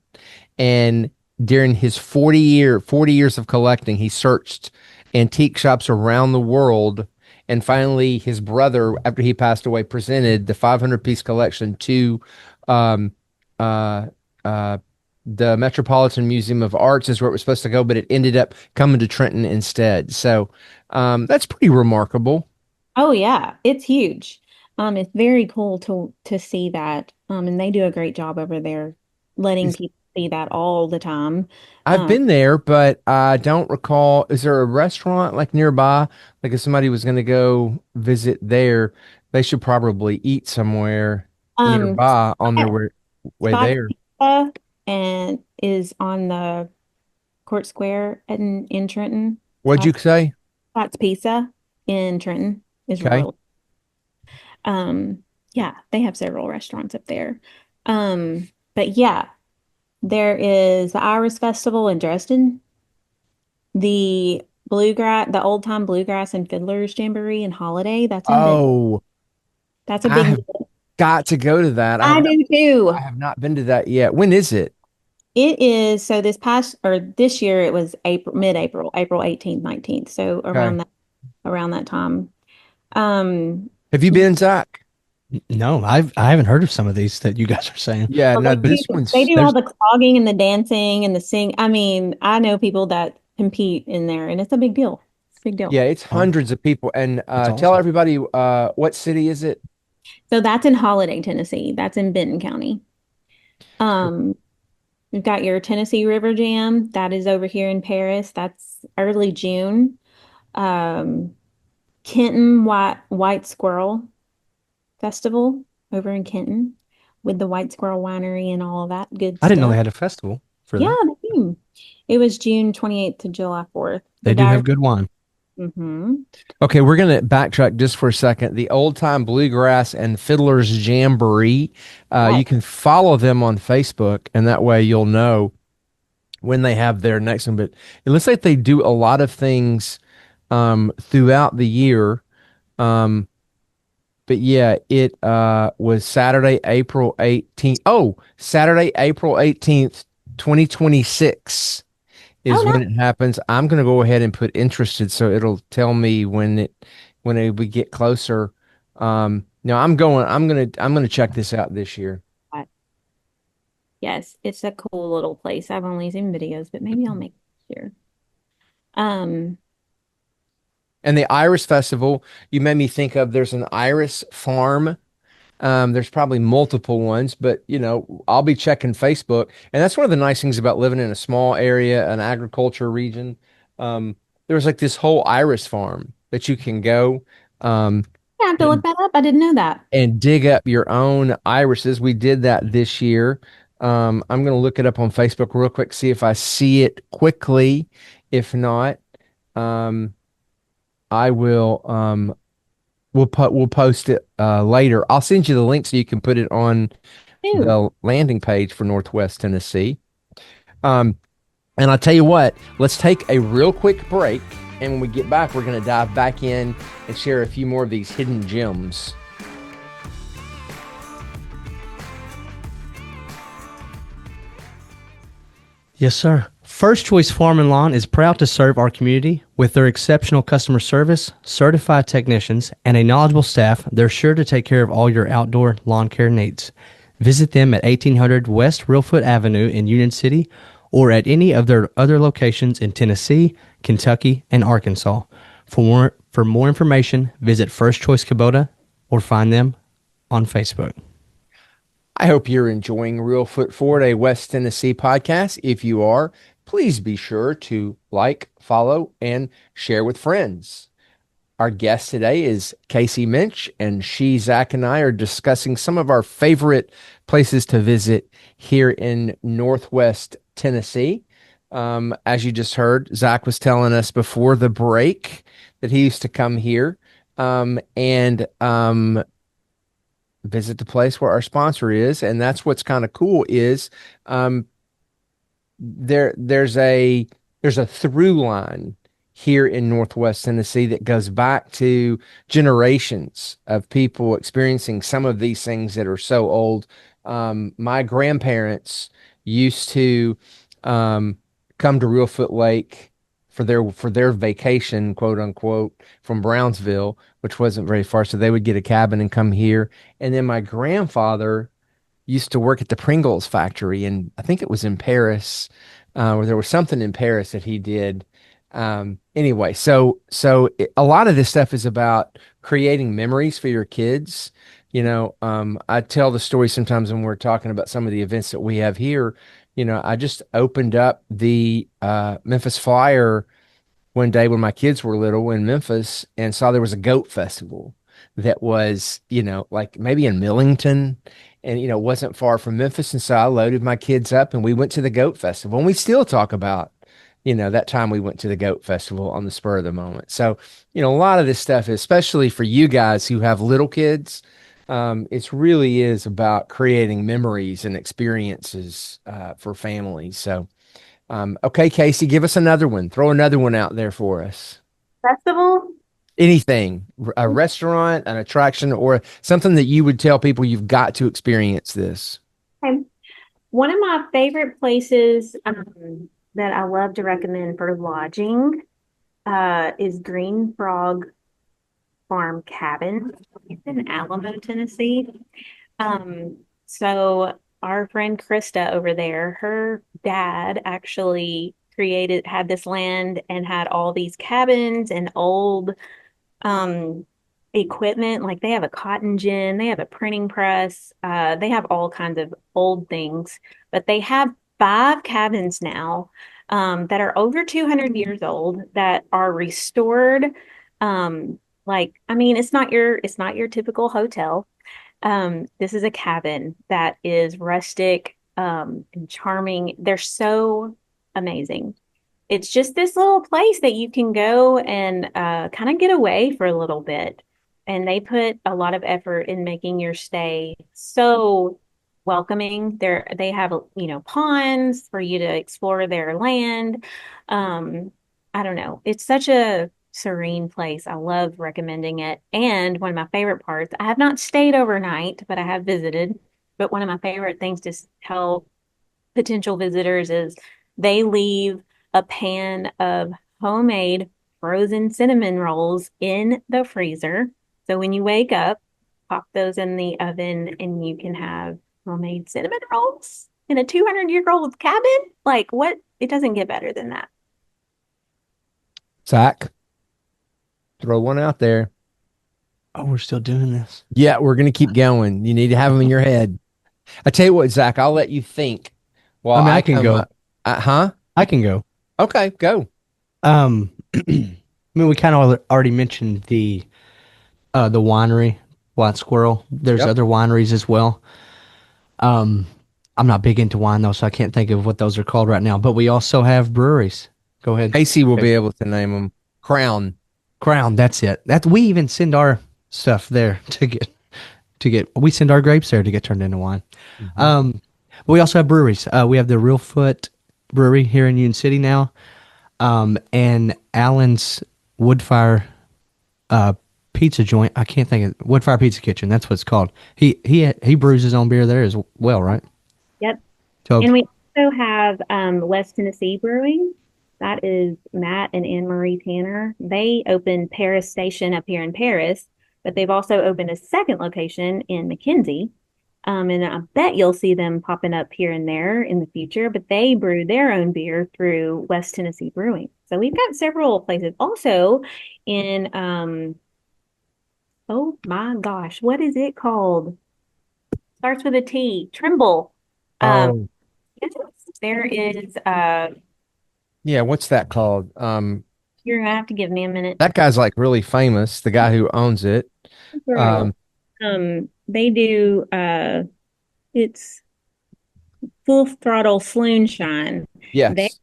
And during his 40 years of collecting, he searched antique shops around the world. And finally, his brother, after he passed away, presented the 500-piece collection to um, uh, uh, the Metropolitan Museum of Arts, is where it was supposed to go, but it ended up coming to Trenton instead. So that's pretty remarkable. Oh yeah, it's huge. It's very cool to see that. And they do a great job over there letting Is people see that all the time. I've Um, been there, but I don't recall. Is there a restaurant like nearby? Like if somebody was going to go visit there, they should probably eat somewhere um, nearby on their Scott- way Scott's there. Pizza and is on the Court Square in Trenton. What'd you say? Scott's Pizza in Trenton is Okay. really Um, yeah, they have several restaurants up there. But yeah, there is the Iris Festival in Dresden, the Old Time Bluegrass and Fiddlers Jamboree and Holiday. Oh, That's a I big have deal. got to go to that. I do I too. have not been to that yet. When is it? It is so this year it was mid-April, April 18th, 19th. So Okay. around that time. Um, Have you been, Zach? No, I haven't heard of some of these that you guys are saying. Yeah, Well, no, this they one's do all there's the clogging and the dancing and the sing. I mean, I know people that compete in there, and it's a big deal. It's a big deal. yeah, it's Oh, hundreds of people. And that's tell awesome. everybody what city is it? So that's in Holiday, Tennessee. That's in Benton County. Um, we've got your Tennessee River Jam. That is over here in Paris. That's early June. Um, Kenton White Squirrel Festival over in Kenton with the White Squirrel Winery and all of that good I didn't know they stuff. had a festival for Yeah, that. they do. It was June 28th to July 4th. The They do have diary. good wine. Mm-hmm. Okay, we're going to backtrack just for a second. The Old Time Bluegrass and Fiddlers Jamboree. You Yes. can follow them on Facebook, and that way you'll know when they have their next one. But it looks like they do a lot of things throughout the year. Um, but yeah, it was Saturday, April 18th. Oh, Saturday, April 18th, 2026 Oh, is no. when it happens. I'm gonna go ahead and put interested so it'll tell me we get closer. No, I'm gonna check this out this year. Yes, it's a cool little place. I've only seen videos, but maybe I'll make it here. Um, And the Iris Festival, you made me think of there's an iris farm There's probably multiple ones, but I'll be checking Facebook. And that's one of the nice things about living in a small area, an agriculture region. There's like this whole iris farm that you can go um, I have to look and that up. I didn't know that. and dig up your own irises. We did that this year. I'm going to look it up on Facebook real quick, see if I see it quickly. If not, um, I will. We'll post it later. I'll send you the link so you can put it on Ooh. the landing page for Northwest Tennessee. Um, and I'll tell you what, let's take a real quick break. And when we get back, we're going to dive back in and share a few more of these hidden gems. Yes, sir. First Choice Farm and Lawn is proud to serve our community with their exceptional customer service, certified technicians, and a knowledgeable staff. They're sure to take care of all your outdoor lawn care needs. Visit them at 1800 West Reelfoot Avenue in Union City or at any of their other locations in Tennessee, Kentucky, and Arkansas. For more information, visit First Choice Kubota or find them on Facebook. I hope you're enjoying Reelfoot Forward, a West Tennessee podcast. If you are, please be sure to like, follow, and share with friends. Our guest today is Kasey Muench, and she, Zach, and I are discussing some of our favorite places to visit here in Northwest Tennessee. As you just heard, Zach was telling us before the break that he used to come here and visit the place where our sponsor is. And that's what's kind of cool is um, there's a through line here in Northwest Tennessee that goes back to generations of people experiencing some of these things that are so old. My grandparents used to come to Reelfoot Lake for their vacation, quote unquote, from Brownsville, which wasn't very far. So they would get a cabin and come here. And then my grandfather used to work at the Pringles factory, and I think it was in Paris, or there was something in Paris that he did. Anyway, a lot of this stuff is about creating memories for your kids. I tell the story sometimes when we're talking about some of the events that we have here. I just opened up the Memphis Flyer one day when my kids were little in Memphis and saw there was a goat festival that was, like maybe in Millington and, wasn't far from Memphis. And so I loaded my kids up and we went to the goat festival and we still talk about, that time we went to the goat festival on the spur of the moment. So, a lot of this stuff, especially for you guys who have little kids, it really is about creating memories and experiences for families. So, okay, Kasey, give us another one. Throw another one out there for us. Festival? Anything, a restaurant, an attraction, or something that you would tell people you've got to experience this. Okay. One of my favorite places that I love to recommend for lodging is Green Frog Farm Cabin. It's in Alamo, Tennessee. So our friend Krista over there, her dad actually had this land and had all these cabins and old um equipment. Like they have a cotton gin, they have a printing press, they have all kinds of old things, but they have 5 cabins now that are over 200 years old that are restored. Like, I mean, it's not your typical hotel. This is a cabin that is rustic, and charming. They're so amazing. It's just this little place that you can go and kind of get away for a little bit. And they put a lot of effort in making your stay so welcoming. They have, ponds for you to explore their land. Um, I don't know. It's such a serene place. I love recommending it. And one of my favorite parts, I have not stayed overnight, but I have visited. But one of my favorite things to tell potential visitors is they leave a pan of homemade frozen cinnamon rolls in the freezer. So when you wake up, pop those in the oven and you can have homemade cinnamon rolls in a 200-year-old cabin. Like what? It doesn't get better than that. Zach, throw one out there. Oh, we're still doing this. Yeah, we're gonna keep going. You need to have them in your head. I tell you what, Zach, I'll let you think while I mean, I I can come go. up. Huh? I can go. Okay, go. I mean, we kind of already mentioned the winery, White Squirrel. There's Yep. other wineries as well. Um, I'm not big into wine though, so I can't think of what those are called right now. But we also have breweries. Go ahead. Casey will Okay. be able to name them. Crown. Crown, that's it. That we even send our stuff there to get we send our grapes there to get turned into wine. Hmm. Um, but we also have breweries. We have the Reelfoot Brewery here in Union City now. And Allen's Woodfire uh pizza joint. I can't think of Woodfire Pizza Kitchen. That's what it's called. He brews his own beer there as well, right? Yep. So And we also have West Tennessee Brewing. That is Matt and Anne Marie Tanner. They opened Paris Station up here in Paris, but they've also opened a second location in McKenzie. And I bet you'll see them popping up here and there in the future, but they brew their own beer through West Tennessee Brewing. So we've got several places. Also in oh my gosh, what is it called? Starts with a T. Trimble. Um, Oh, there is yeah. What's that called? you're gonna have to give me a minute. That guy's like really famous, the guy who owns it. Girl. Um, They do it's Full Throttle Sloonshine. They yes.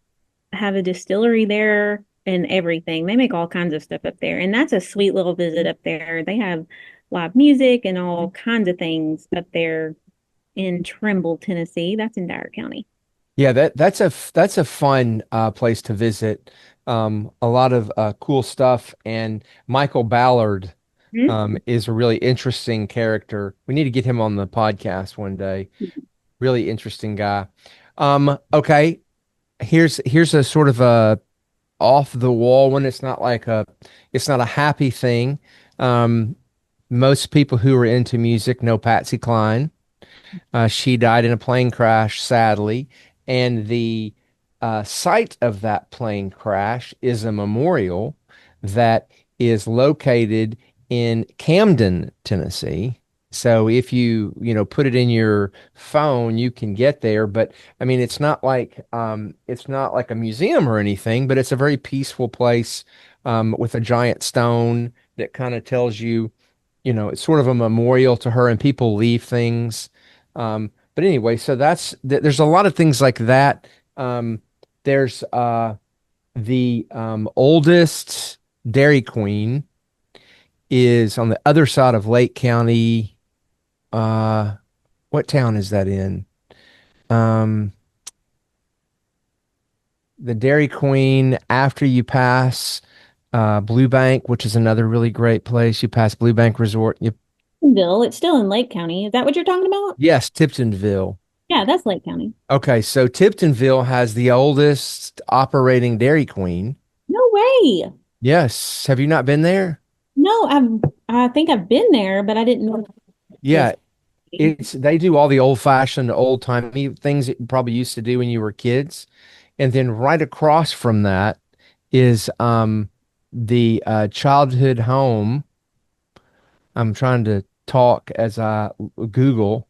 have a distillery there and everything. They make all kinds of stuff up there. And that's a sweet little visit up there. They have live music and all kinds of things up there in Trimble, Tennessee. That's in Dyer County. Yeah, that's a fun place to visit. A lot of cool stuff, and Michael Ballard Hmm? is a really interesting character. We need to get him on the podcast one day. Really interesting guy. Okay, here's a sort of a off the wall one. It's not a happy thing. Um, Most people who are into music know Patsy Cline. She died in a plane crash, sadly, and the site of that plane crash is a memorial that is located in Camden, Tennessee. So if you put it in your phone, you can get there. But I mean, it's not like a museum or anything, but it's a very peaceful place with a giant stone that kind of tells you, it's sort of a memorial to her, and people leave things. But anyway, so there's a lot of things like that. There's the oldest Dairy Queen is on the other side of Lake County. Uh, what town is that in? Um, the Dairy Queen after you pass Blue Bank, which is another really great place. You pass Blue Bank Resort. Bill, it's still in Lake County. Is that what you're talking about? Yes, Tiptonville. Yeah, that's Lake County. Okay, so Tiptonville has the oldest operating Dairy Queen. No way. Yes. Have you not been there? No, I think I've been there, but I didn't know it was. Yeah, it's they do all the old-fashioned, old-timey things that you probably used to do when you were kids. And then right across from that is the childhood home. I'm trying to talk as I Google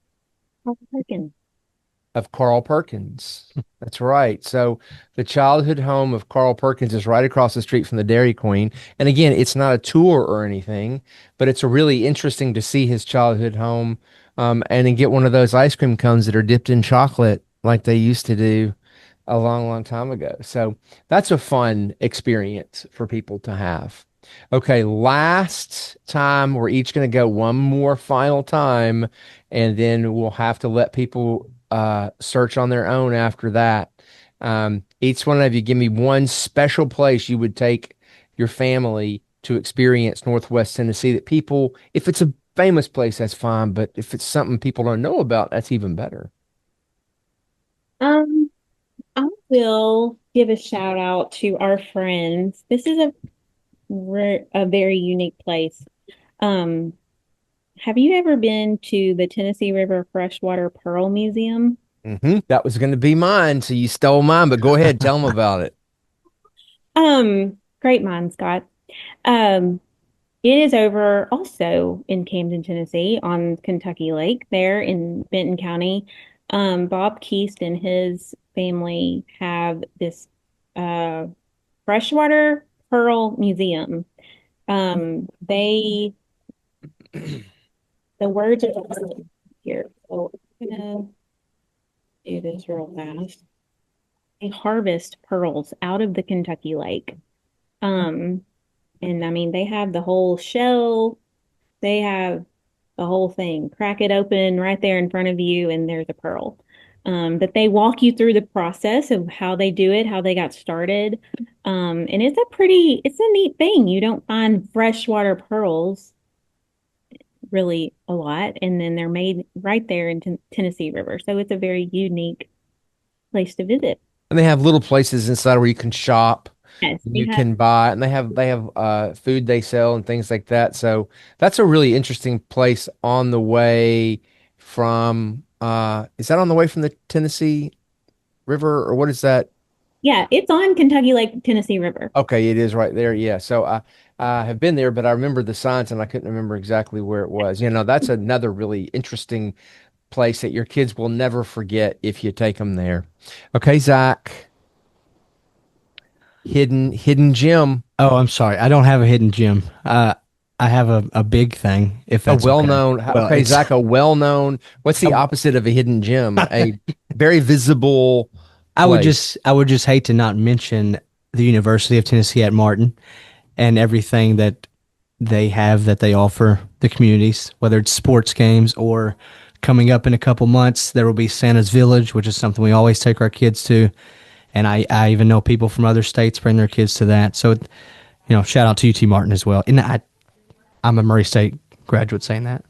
Perkins. of Carl Perkins. That's right. So the childhood home of Carl Perkins is right across the street from the Dairy Queen. And again, it's not a tour or anything, but it's a really interesting to see his childhood home, and then get one of those ice cream cones that are dipped in chocolate like they used to do a long, long time ago. So that's a fun experience for people to have. Okay, last time we're each going to go one more final time, and then we'll have to let people search on their own after that. Each one of you give me one special place you would take your family to experience Northwest Tennessee that people, if it's a famous place, that's fine, but if it's something people don't know about, that's even better. Um, I will give a shout out to our friends. This is a very unique place. Um, have you ever been to the Tennessee River Freshwater Pearl Museum? That was going to be mine, so you stole mine, but go ahead, tell them about it. Great mind, Scott. Um, It is over also in Camden, Tennessee, on Kentucky Lake, there in Benton County. Bob Keast and his family have this uh, freshwater pearl museum. The words are here. So I'm gonna do this real fast. They harvest pearls out of the Kentucky Lake. Um, and I mean, they have the whole shell. They have the whole thing. Crack it open right there in front of you, and there's a pearl. But they walk you through the process of how they do it, how they got started. And it's a neat thing. You don't find freshwater pearls really a lot, and then they're made right there in Tennessee River. So it's a very unique place to visit. And they have little places inside where you can shop, Yes, they you have. can buy, and they have food they sell and things like that. So that's a really interesting place on the way from is that on the way from the Tennessee River, or what is that? Yeah, it's on Kentucky Lake, Tennessee River. Okay, it is right there. Yeah. So I have been there, but I remember the signs and I couldn't remember exactly where it was. You know, that's another really interesting place that your kids will never forget if you take them there. Okay, Zach, hidden gem, Oh, I'm sorry. I don't have a hidden gem. I have a big thing, if a that's okay. well-known. Well, Okay, it's Zach, a well-known. What's the opposite of a hidden gem? A very visible place. I would just hate to not mention the University of Tennessee at Martin and everything that they have that they offer the communities, whether it's sports games or coming up in a couple months, there will be Santa's Village, which is something we always take our kids to. And I even know people from other states bring their kids to that. So, shout out to UT Martin as well. And I'm a Murray State graduate saying that.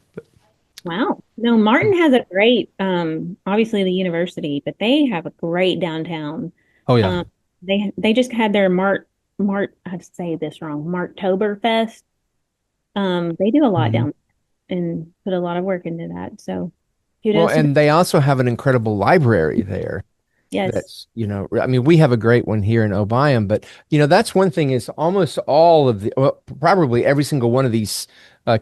Wow. No, Martin has a great, obviously the university, but they have a great downtown. Oh, yeah. Um, they just had their I have to say this wrong, Marktoberfest. They do a lot Mhm. down and put a lot of work into that. So Well, kudos to them. and they also have an incredible library there. Yes. That's, I mean, we have a great one here in Obion, but that's one thing is almost all of well, probably every single one of these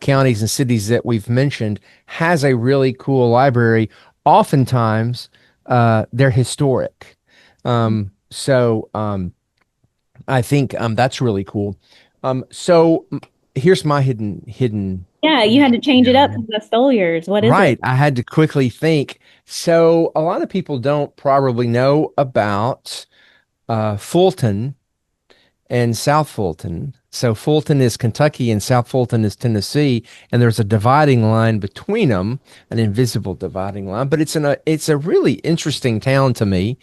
counties and cities that we've mentioned has a really cool library. Oftentimes, they're historic. So I think that's really cool. So here's my hidden Yeah, you had to change it up gem. because I stole yours. What is Right. it? I had to quickly think. So a lot of people don't probably know about Fulton and South Fulton. So Fulton is Kentucky and South Fulton is Tennessee, and there's a dividing line between them, an invisible dividing line. But it's a really interesting town to me,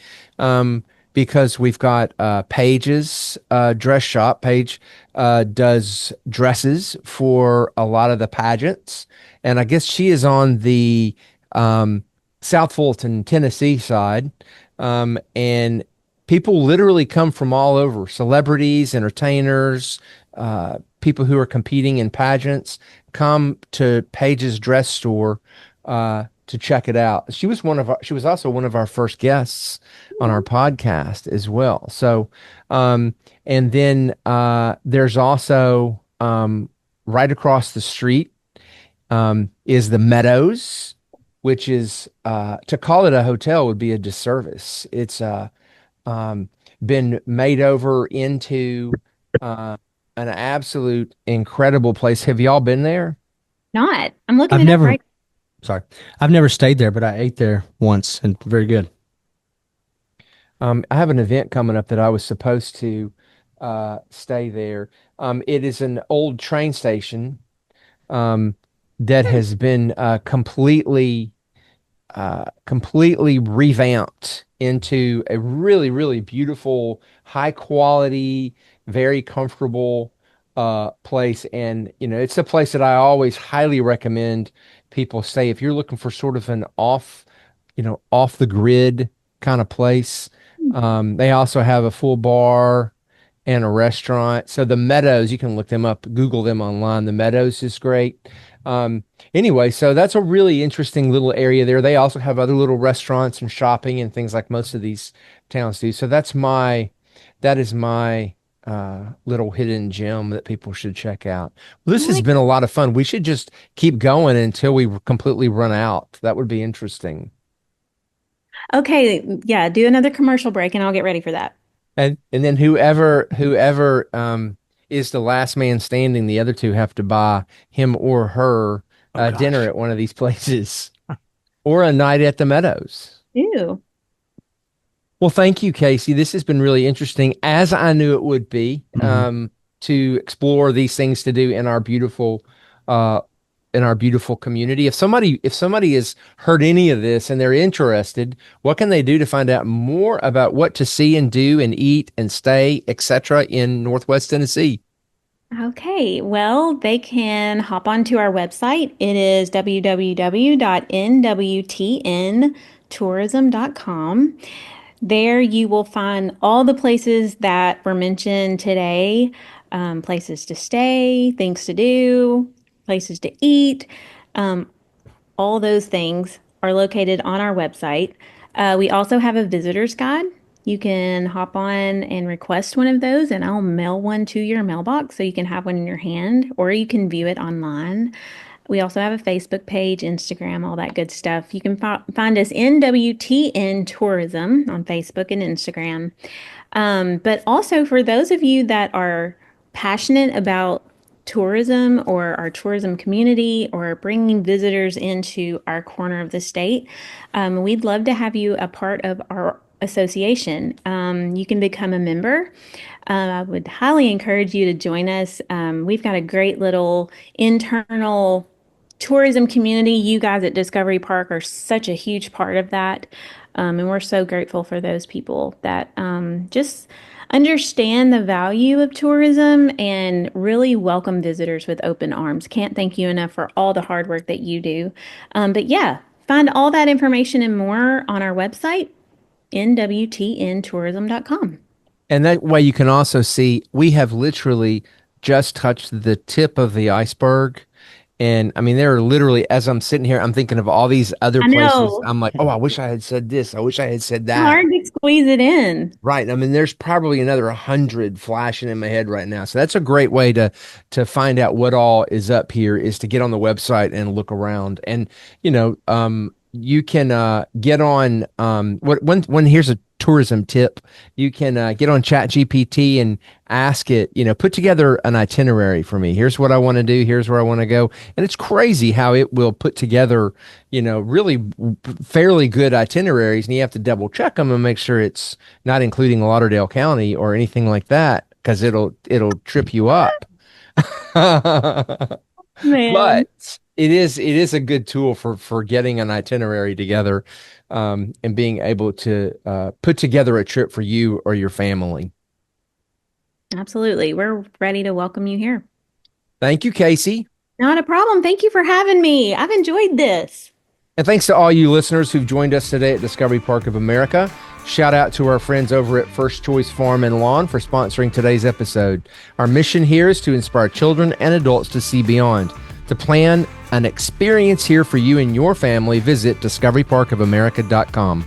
because we've got Paige's dress shop. Paige does dresses for a lot of the pageants, and I guess she is on the um, South Fulton, Tennessee side, and people literally come from all over, celebrities, entertainers, people who are competing in pageants come to Paige's dress store to check it out. She was also one of our first guests on our podcast as well. So, and then there's also right across the street is the Meadows, which is to call it a hotel would be a disservice. It's um, been made over into uh, an absolute incredible place. Have y'all been there? Not. I'm looking I've it up never, right. sorry, I've never stayed there, but I ate there once and very good. I have an event coming up that I was supposed to stay there. It is an old train station um, that has been completely revamped into a really, really beautiful, high quality, very comfortable place. And, it's a place that I always highly recommend people stay. If you're looking for sort of an off the grid kind of place, they also have a full bar and a restaurant. So the Meadows, you can look them up, Google them online. The Meadows is great. Um, Anyway, so that's a really interesting little area there. They also have other little restaurants and shopping and things like most of these towns do. So that is my little hidden gem that people should check out. Well, this has been a lot of fun. We should just keep going until we completely run out. That would be interesting. Okay, yeah, do another commercial break and I'll get ready for that. And then whoever is the last man standing, the other two have to buy him or her Oh dinner gosh. at one of these places or a night at the Meadows. Ew. Well, thank you, Kasey. This has been really interesting, as I knew it would be, Mhm. to explore these things to do uh, in our beautiful community. If somebody has heard any of this and they're interested, what can they do to find out more about what to see and do and eat and stay, etc., in Northwest Tennessee? Okay, well, they can hop onto our website. It is www.nwtntourism.com. There you will find all the places that were mentioned today, places to stay, things to do, places to eat. Um, all those things are located on our website. We also have a visitor's guide. You can hop on and request one of those, and I'll mail one to your mailbox so you can have one in your hand, or you can view it online. We also have a Facebook page, Instagram, all that good stuff. You can find us NWTN Tourism on Facebook and Instagram. But also for those of you that are passionate about tourism or our tourism community or bringing visitors into our corner of the state, we'd love to have you a part of our association. You can become a member. I would highly encourage you to join us. We've got a great little internal tourism community. You guys at Discovery Park are such a huge part of that. And we're so grateful for those people that just understand the value of tourism and really welcome visitors with open arms. Can't thank you enough for all the hard work that you do. But yeah, find all that information and more on our website, nwtntourism.com. And that way you can also see we have literally just touched the tip of the iceberg. And I mean, there are literally, as I'm sitting here, I'm thinking of all these other I places. know. I'm like, oh, I wish I had said this. I wish I had said It's that. hard to squeeze it in. Right. I mean, there's probably another 100 flashing in my head right now. So that's a great way to find out what all is up here is to get on the website and look around. And you can get on when here's a tourism tip. You can get on Chat GPT and ask it, put together an itinerary for me. Here's what I want to do. Here's where I want to go. And it's crazy how it will put together, really fairly good itineraries. And you have to double check them and make sure it's not including Lauderdale County or anything like that, because it'll trip you up. Man. But it is a good tool for getting an itinerary together, and being able to put together a trip for you or your family. Absolutely. We're ready to welcome you here. Thank you, Kasey. Not a problem. Thank you for having me. I've enjoyed this. And thanks to all you listeners who've joined us today at Discovery Park of America. Shout out to our friends over at First Choice Farm and Lawn for sponsoring today's episode. Our mission here is to inspire children and adults to see beyond. To plan an experience here for you and your family, visit discoveryparkofamerica.com.